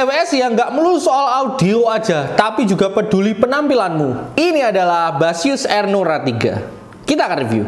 TWS yang nggak melulu soal audio aja, tapi juga peduli penampilanmu. Ini adalah Basius Airnora 3. Kita akan review.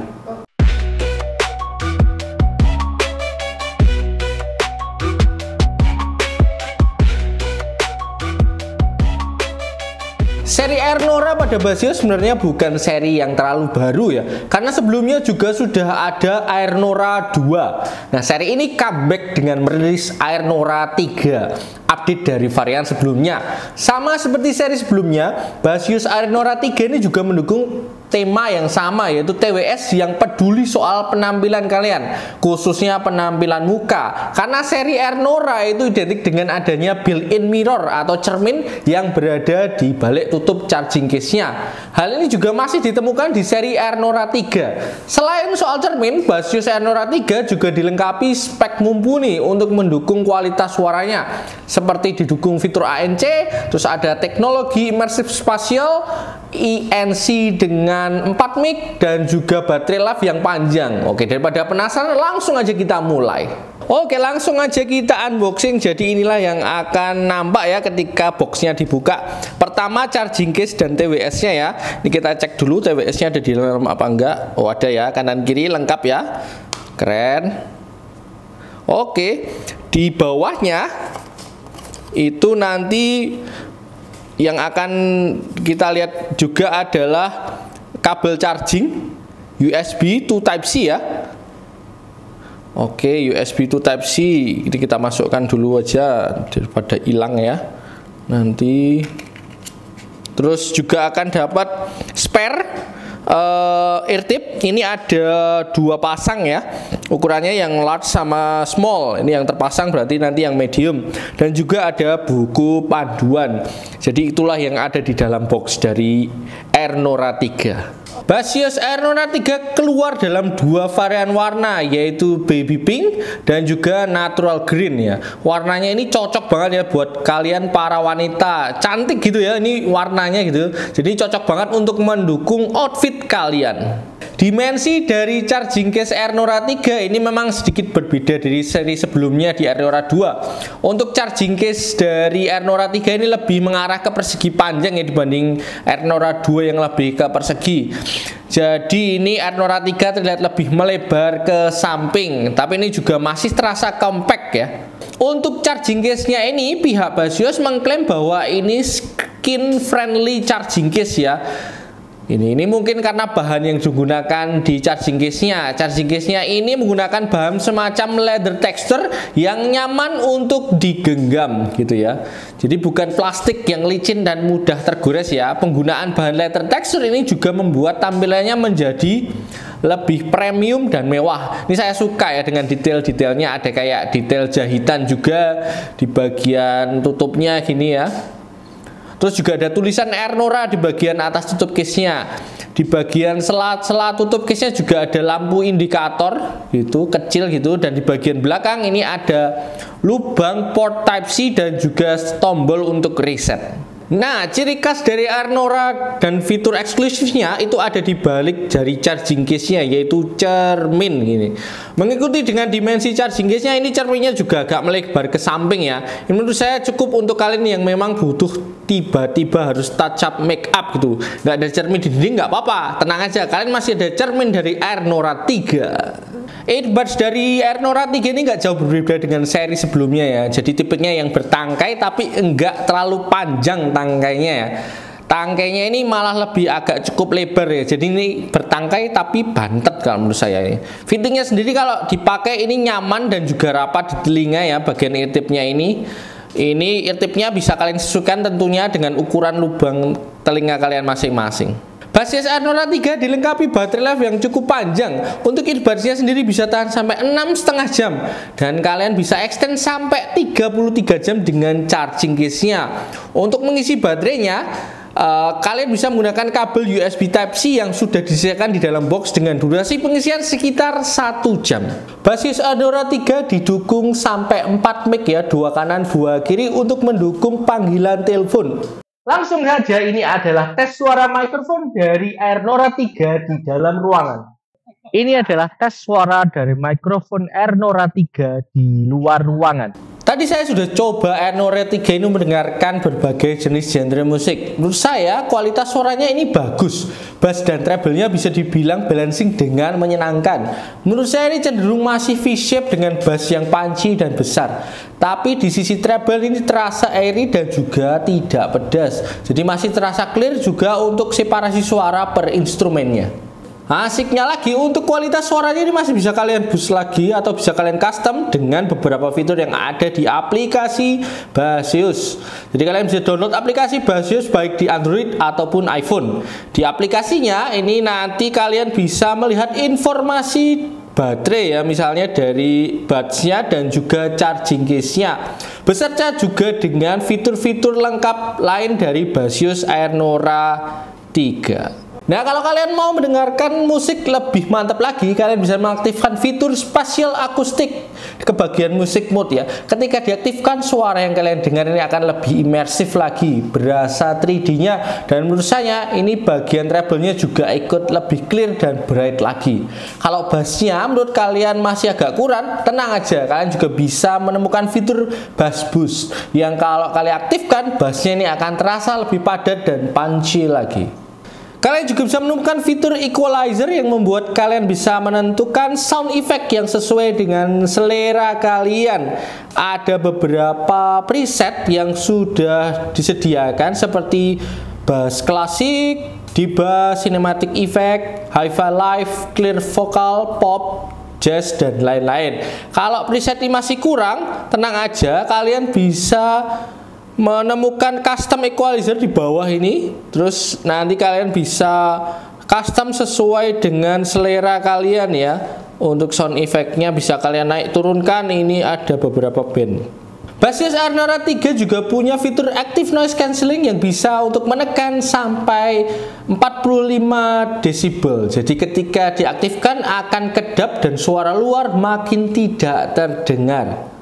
Seri Airnora pada Basius sebenarnya bukan seri yang terlalu baru ya, karena sebelumnya juga sudah ada Airnora 2. Nah, seri ini comeback dengan merilis Airnora 3, update dari varian sebelumnya. Sama seperti seri sebelumnya, Basius Airnora 3 ini juga mendukung tema yang sama, yaitu TWS yang peduli soal penampilan kalian, khususnya penampilan muka. Karena seri Airnora itu identik dengan adanya built-in mirror atau cermin yang berada di balik tutup charging case-nya. Hal ini juga masih ditemukan di seri Airnora 3. Selain soal cermin, Basius Airnora 3 juga dilengkapi spek mumpuni untuk mendukung kualitas suaranya, seperti didukung fitur ANC, terus ada teknologi immersive spatial, ENC dengan 4 mic, dan juga baterai life yang panjang. Oke, daripada penasaran, langsung aja kita mulai. Oke, langsung aja kita unboxing. Jadi inilah yang akan nampak ya ketika boxnya dibuka. Pertama, charging case dan TWS-nya ya. Ini kita cek dulu TWS-nya ada di dalam apa enggak. Oh, ada ya, kanan kiri lengkap ya. Keren. Oke, di bawahnya itu nanti yang akan kita lihat juga adalah kabel charging USB to Type-C ya. Oke, USB to Type-C ini kita masukkan dulu aja daripada hilang ya nanti. Terus juga akan dapat spare ear tip. Ini ada 2 pasang ya, ukurannya yang large sama small. Ini yang terpasang berarti nanti yang medium. Dan juga ada buku panduan. Jadi itulah yang ada di dalam box dari Airnora 3. Basius Airnora 3 keluar dalam 2 varian warna, yaitu baby pink dan juga natural green ya. Warnanya ini cocok banget ya buat kalian para wanita cantik gitu ya, ini warnanya gitu. Jadi cocok banget untuk mendukung outfit kalian. Dimensi dari charging case Airnora 3 ini memang sedikit berbeda dari seri sebelumnya di Airnora 2. Untuk charging case dari Airnora 3 ini lebih mengarah ke persegi panjang ya dibanding Airnora 2 yang lebih ke persegi. Jadi ini Airnora 3 terlihat lebih melebar ke samping, tapi ini juga masih terasa compact ya. Untuk charging case-nya ini pihak Basius mengklaim bahwa ini skin friendly charging case ya. Ini mungkin karena bahan yang digunakan di charging case-nya. Charging case-nya ini menggunakan bahan semacam leather texture yang nyaman untuk digenggam gitu ya. Jadi bukan plastik yang licin dan mudah tergores ya. Penggunaan bahan leather texture ini juga membuat tampilannya menjadi lebih premium dan mewah. Ini saya suka ya dengan detail-detailnya, ada kayak detail jahitan juga di bagian tutupnya gini ya. Terus juga ada tulisan Airnora di bagian atas tutup case-nya. Di bagian sela tutup case-nya juga ada lampu indikator gitu, kecil gitu, dan di bagian belakang ini ada lubang port Type-C dan juga tombol untuk reset. Nah, ciri khas dari Airnora dan fitur eksklusifnya itu ada di balik dari charging case-nya, yaitu cermin gini. Mengikuti dengan dimensi charging case-nya, ini cerminnya juga agak melebar ke samping ya. Ini menurut saya cukup untuk kalian yang memang butuh tiba-tiba harus touch up make up gitu. Nggak ada cermin di dinding nggak apa-apa, tenang aja, kalian masih ada cermin dari Airnora 3. Earbuds dari Airnora 3 ini nggak jauh berbeda dengan seri sebelumnya ya. Jadi tipenya yang bertangkai tapi enggak terlalu panjang tangkainya ya. Tangkainya ini malah lebih agak cukup lebar ya. Jadi ini bertangkai tapi bantet kalau menurut saya ini. Fittingnya sendiri kalau dipakai ini nyaman dan juga rapat di telinga ya, bagian ear tipnya ini. Ini ear tipnya bisa kalian sesuaikan tentunya dengan ukuran lubang telinga kalian masing-masing. Basius Airnora 3 dilengkapi baterai life yang cukup panjang. Untuk earbuds-nya sendiri bisa tahan sampai 6,5 jam. Dan kalian bisa extend sampai 33 jam dengan charging case-nya. Untuk mengisi baterainya, kalian bisa menggunakan kabel USB Type-C yang sudah disediakan di dalam box dengan durasi pengisian sekitar 1 jam. Basius Airnora 3 didukung sampai 4 mic ya, 2 kanan 2 kiri untuk mendukung panggilan telepon. Langsung saja, ini adalah tes suara mikrofon dari Airnora 3 di dalam ruangan. Ini adalah tes suara dari mikrofon Ernora 3 di luar ruangan. Tadi saya sudah coba Ernora 3 ini mendengarkan berbagai jenis genre musik. Menurut saya kualitas suaranya ini bagus. Bass dan treble-nya bisa dibilang balancing dengan menyenangkan. Menurut saya ini cenderung masih V-shape dengan bass yang punchy dan besar. Tapi di sisi treble ini terasa airy dan juga tidak pedas. Jadi masih terasa clear juga untuk separasi suara per instrumennya. Asiknya lagi, untuk kualitas suaranya ini masih bisa kalian boost lagi atau bisa kalian custom dengan beberapa fitur yang ada di aplikasi Bassius. Jadi kalian bisa download aplikasi Bassius baik di Android ataupun iPhone. Di aplikasinya ini nanti kalian bisa melihat informasi baterai ya, misalnya dari buds-nya dan juga charging case-nya, beserta juga dengan fitur-fitur lengkap lain dari Bassius Ernora 3. Nah, kalau kalian mau mendengarkan musik lebih mantap lagi, kalian bisa mengaktifkan fitur spatial akustik ke bagian musik mode ya. Ketika diaktifkan, suara yang kalian dengar ini akan lebih imersif lagi, berasa 3D-nya, dan menurut saya ini bagian treble-nya juga ikut lebih clear dan bright lagi. Kalau bass-nya menurut kalian masih agak kurang, tenang aja, kalian juga bisa menemukan fitur bass boost yang kalau kalian aktifkan, bass-nya ini akan terasa lebih padat dan punchy lagi. Kalian juga bisa menemukan fitur equalizer yang membuat kalian bisa menentukan sound effect yang sesuai dengan selera kalian. Ada beberapa preset yang sudah disediakan seperti bass klasik, D-bass, cinematic effect, hi-fi live, clear vocal, pop, jazz, dan lain-lain. Kalau preset ini masih kurang, tenang aja, kalian bisa menemukan custom equalizer di bawah ini, terus nanti kalian bisa custom sesuai dengan selera kalian ya. Untuk sound effect-nya bisa kalian naik turunkan, ini ada beberapa band. Bassius Ernora 3 juga punya fitur active noise cancelling yang bisa untuk menekan sampai 45 desibel. Jadi ketika diaktifkan akan kedap dan suara luar makin tidak terdengar.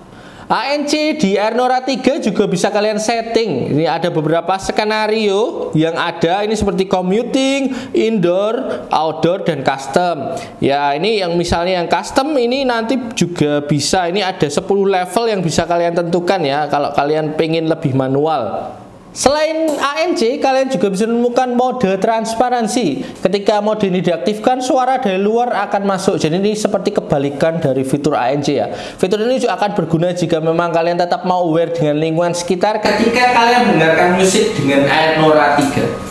ANC di Ernora 3 juga bisa kalian setting. Ini ada beberapa skenario yang ada, ini seperti commuting, indoor, outdoor, dan custom. Ya, ini yang misalnya yang custom ini nanti juga bisa, ini ada 10 level yang bisa kalian tentukan ya kalau kalian pengen lebih manual. Selain ANC, kalian juga bisa menemukan mode transparansi. Ketika mode ini diaktifkan, suara dari luar akan masuk. Jadi ini seperti kebalikan dari fitur ANC ya. Fitur ini juga akan berguna jika memang kalian tetap mau aware dengan lingkungan sekitar ketika kalian mendengarkan musik dengan Ernora 3.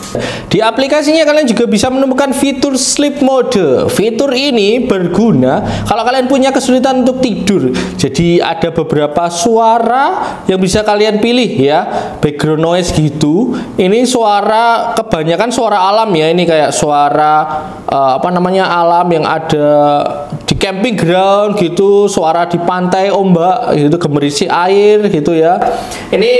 Di aplikasinya kalian juga bisa menemukan fitur sleep mode. Fitur ini berguna kalau kalian punya kesulitan untuk tidur. Jadi ada beberapa suara yang bisa kalian pilih ya, background noise gitu. Ini suara kebanyakan suara alam ya. Ini kayak suara alam yang ada di camping ground gitu, suara di pantai, ombak gitu, gemerisi air gitu ya. Ini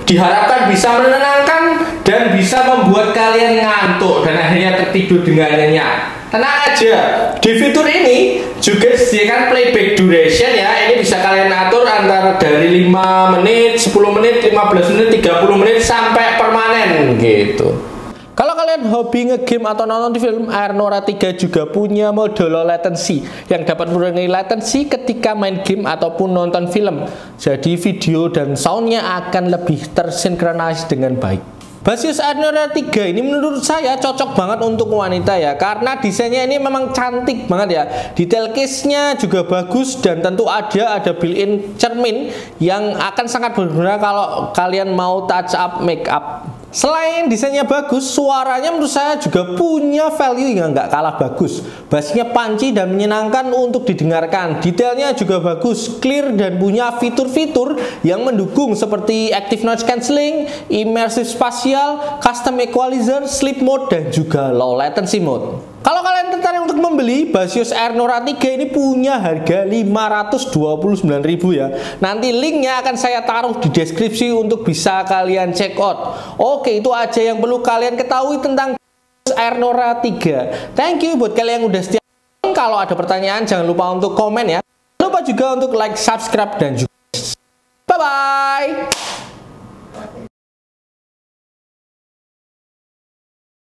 diharapkan bisa menenangkan dan bisa membuat kalian ngantuk dan akhirnya tertidur dengan nyenyak. Tenang aja, di fitur ini juga disediakan playback duration ya. Ini bisa kalian atur antara dari 5 menit, 10 menit, 15 menit, 30 menit sampai permanen gitu. Kalau kalian hobi ngegame atau nonton di film, Ernora 3 juga punya mode low latency yang dapat mengurangi latency ketika main game ataupun nonton film. Jadi video dan soundnya akan lebih tersinkronis dengan baik. Bassius Ernora 3 ini menurut saya cocok banget untuk wanita ya, karena desainnya ini memang cantik banget ya. Detail case-nya juga bagus dan tentu ada built-in cermin yang akan sangat berguna kalau kalian mau touch up make up. Selain desainnya bagus, suaranya menurut saya juga punya value yang nggak kalah bagus. Bassnya punchy dan menyenangkan untuk didengarkan. Detailnya juga bagus, clear, dan punya fitur-fitur yang mendukung seperti active noise cancelling, immersive spatial, custom equalizer, sleep mode, dan juga low latency mode. Kalau kalian tertarik untuk membeli, Bassius Ernora 3 ini punya harga 529.000 ya. Nanti linknya akan saya taruh di deskripsi untuk bisa kalian check out. Oke, itu aja yang perlu kalian ketahui tentang Ernora 3. Thank you buat kalian yang udah setia. Kalau ada pertanyaan jangan lupa untuk komen ya. Jangan lupa juga untuk like, subscribe, dan juga bye-bye.